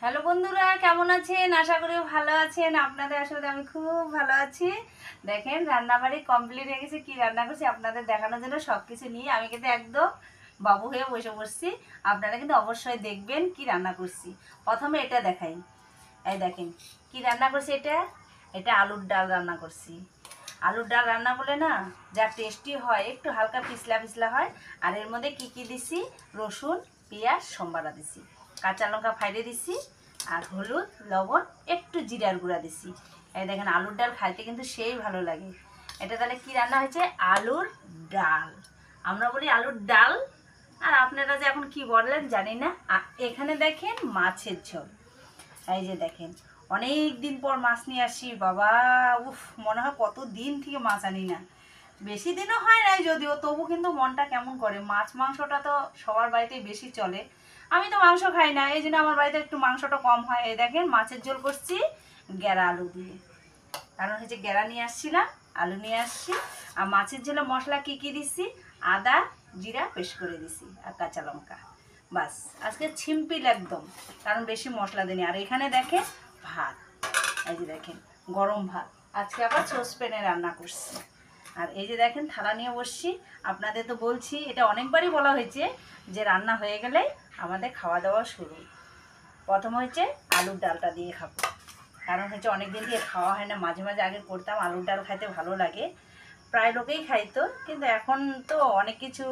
Hello বন্ধুরা, কেমন আছেন? আশা করি ভালো আছেন। আপনাদের আসলে আমি খুব ভালো আছি। দেখেন রান্নাবাড়ি কমপ্লিট হয়ে গেছে। কি রান্না করছি আপনাদের দেখানোর জন্য সব কিছু নিয়ে আমি কিন্তু একদম বাবু হয়ে বসে পড়ছি। আপনারা কিন্তু অবশ্যই দেখবেন কি রান্না করছি। প্রথমে এটা দেখাই। এই দেখেন কি রান্না করছি। এটা আলুর ডাল রান্না করছি। আলুর ডাল রান্না করলে না যা টেস্টি হয়, একটু হালকা পিছলা পিছলা হয়। আর এর মধ্যে কি কি দিছি? রসুন, পেঁয়াজ সম্বারা দিছি, কাঁচা লঙ্কা ফাইড়ে দিছি, আর হলুদ, লবণ, একটু জিরার গুঁড়া দিছি। এই দেখেন আলুর ডাল খাইতে কিন্তু সেই ভালো লাগে। এটা তাহলে কি রান্না হয়েছে? আলুর ডাল। আমরা বলি আলুর ডাল, আর আপনারা যে এখন কি বললেন জানি না। এখানে দেখেন মাছের ঝোল। এই যে দেখেন অনেক দিন পর মাছ নিয়ে আসি। বাবা উফ, মনে হয় কত দিন থেকে মাছ আনি না। বেশি দিনও হয় নাই যদিও, তবু কিন্তু মনটা কেমন করে। মাছ মাংসটা তো সবার বাড়িতেই বেশি চলে। আমি তো মাংস খাই না, এই জন্য আমার বাড়িতে একটু মাংসটা কম হয়। এই দেখেন মাছের ঝোল করছি গেরা আলু দিয়ে। কারণ হচ্ছে গেরা নিয়ে আসছিলাম, আলু নিয়ে আসছি। আর মাছের ঝোলে মশলা কি কি দিচ্ছি? আদা জিরা পেস্ট করে দিছি আর কাঁচা লঙ্কা। বাস, আজকে সিম্পল একদম, কারণ বেশি মশলা দিইনি। আর এখানে দেখেন ভাত, এই যে দেখেন গরম ভাত। আজকে আবার সসপ্যানে রান্না করছি। আর এই যে দেখেন থালা নিয়ে বসছি। আপনাদের তো বলছি, এটা অনেকবারই বলা হয়েছে যে রান্না হয়ে গেলে আমাদের খাওয়া দাওয়া শুরু। প্রথম হচ্ছে আলুর ডালটা দিয়ে খাবো, কারণ হচ্ছে অনেক দিন দিয়ে খাওয়া হয় না। মাঝে মাঝে আগে করতাম, আলুর ডাল খাইতে ভালো লাগে, প্রায় লোকেই খাইতো। কিন্তু এখন তো অনেক কিছু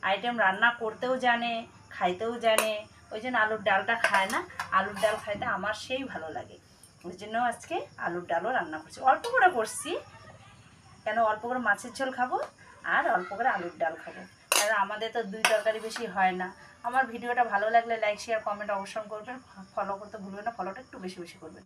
আইটেম রান্না করতেও জানে, খাইতেও জানে, ওই জন্য আলুর ডালটা খায় না। আলুর ডাল খাইতে আমার সেই ভালো লাগে, ওই জন্য আজকে আলুর ডালও রান্না করছি। অল্প করে করছি, কেন অল্প করে মাছের ঝোল খাবো আর অল্প করে আলুর ডাল খাবো। কারণ আমাদের তো দুই তরকারি বেশি হয় না। আমার ভিডিওটা ভালো লাগলে লাইক শেয়ার কমেন্ট অবশ্যই করবেন। ফলো করতে ভুলবেন না, ফলোটা একটু বেশি বেশি করবেন।